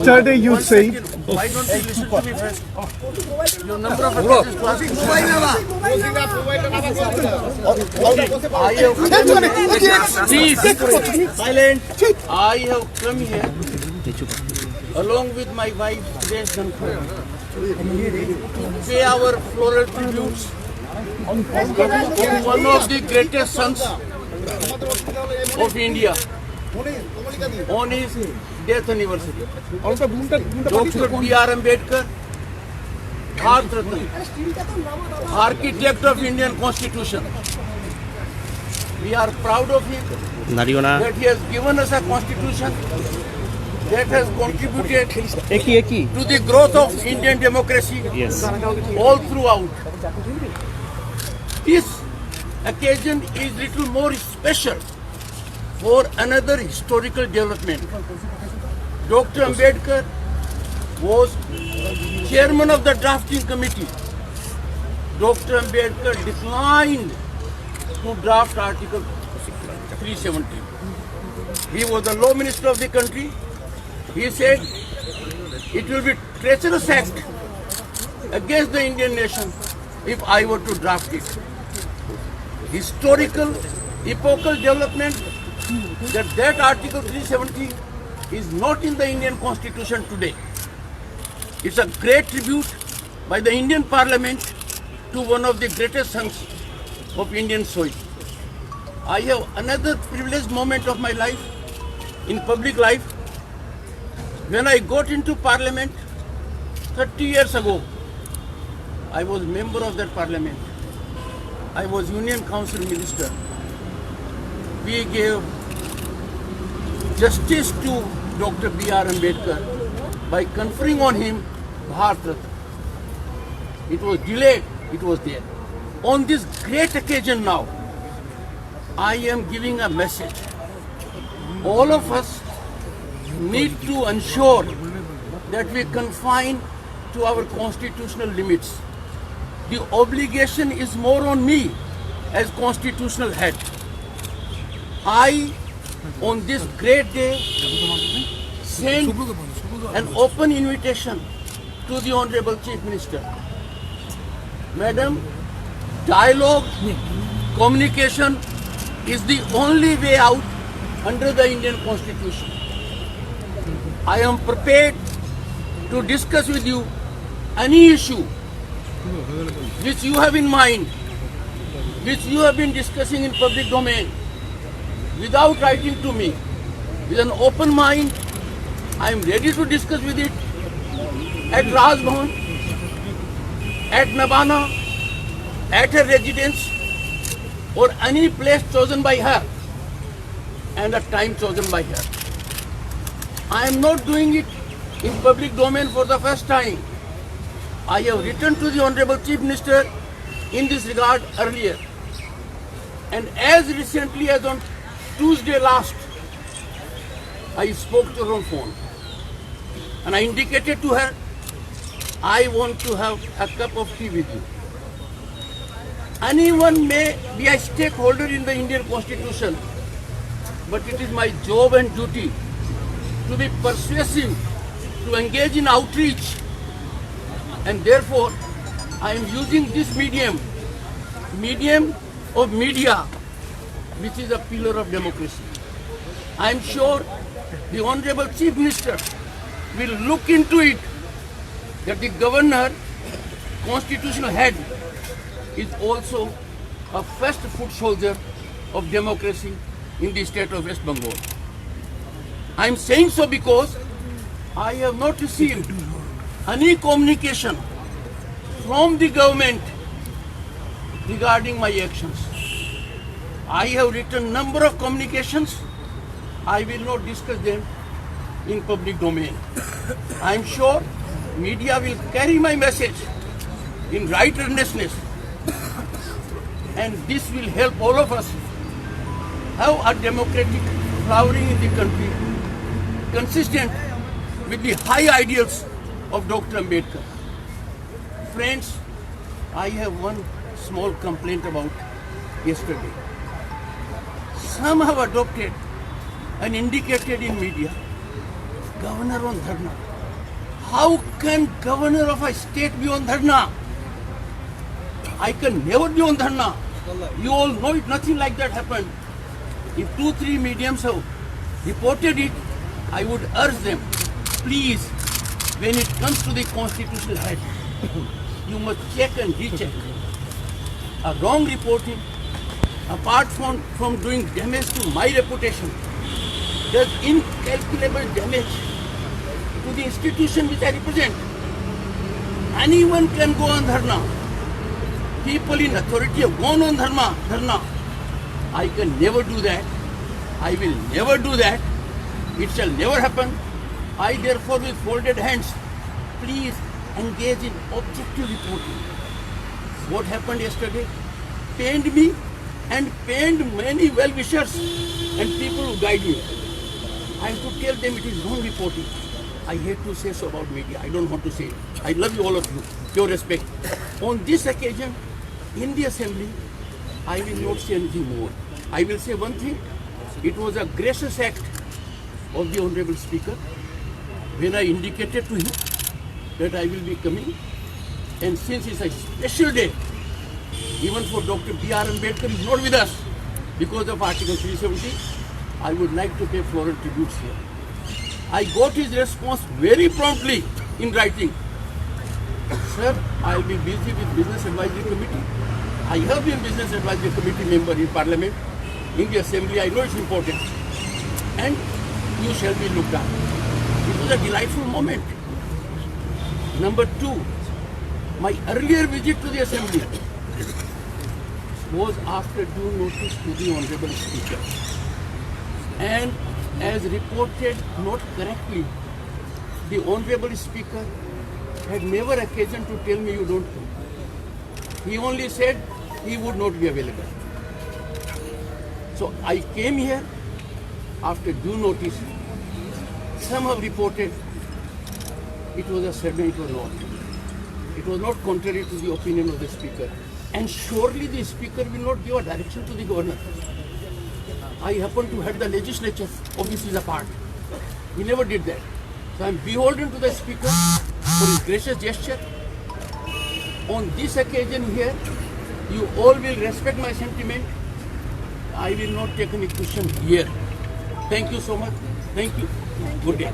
Yesterday you say. Why don't you listen to me first? Your number of occasions to ask me. Please, silent. I have come here along with my wife, Grace Dhankar, to pay our floral tributes to one of the greatest sons of India on his death anniversary. Dr. B.R. Ambedkar, Bharat Ratna, architect of Indian Constitution. We are proud of him that he has given us a constitution that has contributed to the growth of Indian democracy all throughout. This occasion is little more special for another historical development. Dr. Ambedkar was chairman of the drafting committee. Dr. Ambedkar declined to draft Article 370. He was the law minister of the country. He said it will be treacherous act against the Indian nation if I were to draft it. Historical, epochal development that Article 370 is not in the Indian Constitution today. It's a great tribute by the Indian Parliament to one of the greatest sons of Indian soil. I have another privileged moment of my life, in public life. When I got into Parliament 30 years ago, I was member of that Parliament. I was Union Council Minister. We gave justice to Dr. B.R. Ambedkar by conferring on him Bharat Ratna. It was delayed, it was there. On this great occasion now, I am giving a message. All of us need to ensure that we confine to our constitutional limits. The obligation is more on me as constitutional head. I, on this great day, send an open invitation to the Honorable Chief Minister. Madam, dialogue, communication is the only way out under the Indian Constitution. I am prepared to discuss with you any issue which you have in mind, which you have been discussing in public domain, without writing to me. With an open mind, I am ready to discuss with it at Raj Bhavan, at Nabana, at her residence, or any place chosen by her and a time chosen by her. I am not doing it in public domain for the first time. I have written to the Honorable Chief Minister in this regard earlier. And as recently as on Tuesday last, I spoke to her on phone. And I indicated to her, I want to have a cup of tea with you. Anyone may be a stakeholder in the Indian Constitution, but it is my job and duty to be persuasive, to engage in outreach, and therefore I am using this medium of media, which is a pillar of democracy. I am sure the Honorable Chief Minister will look into it, that the governor, constitutional head, is also a first foot soldier of democracy in the state of West Bengal. I am saying so because I have not received any communication from the government regarding my actions. I have written number of communications. I will not discuss them in public domain. I am sure media will carry my message in right earnestness, and this will help all of us have a democratic flowering in the country consistent with the high ideals of Dr. Ambedkar. Friends, I have one small complaint about yesterday. Some have adopted and indicated in media, Governor on Dharna. How can governor of a state be on dharna? I can never be on dharna. You all know it, nothing like that happened. If 2-3 mediums have reported it, I would urge them, please, when it comes to the constitutional head, you must check and recheck. A wrong reporting, apart from doing damage to my reputation, does incalculable damage to the institution which I represent. Anyone can go on dharna. People in authority have gone on dharna. I can never do that. I will never do that. It shall never happen. I therefore, with folded hands, please engage in objective reporting. What happened yesterday pained me and pained many well-wishers and people who guide me. I have to tell them it is wrong reporting. I hate to say so about media. I don't want to say it. I love you, all of you. Pure respect. On this occasion, in the assembly, I will not say anything more. I will say one thing. It was a gracious act of the Honorable Speaker when I indicated to him that I will be coming. And since it's a special day, even for Dr. B.R. Ambedkar is not with us because of Article 370, I would like to pay floral tributes here. I got his response very promptly in writing. Sir, I will be busy with Business Advisory Committee. I have been Business Advisory Committee member in Parliament, in the Assembly. I know it's important. And you shall be looked at. It was a delightful moment. Number 2, my earlier visit to the Assembly was after due notice to the Honorable Speaker. And as reported not correctly, the Honorable Speaker had never occasion to tell me you don't come. He only said he would not be available. So I came here after due notice. Some have reported it was a sermon, it was not. It was not contrary to the opinion of the Speaker. And surely the Speaker will not give a direction to the Governor. I happen to head the legislature, obviously the part. He never did that. So I am beholden to the Speaker for his gracious gesture. On this occasion here, you all will respect my sentiment. I will not take any question here. Thank you so much. Thank you. Good day.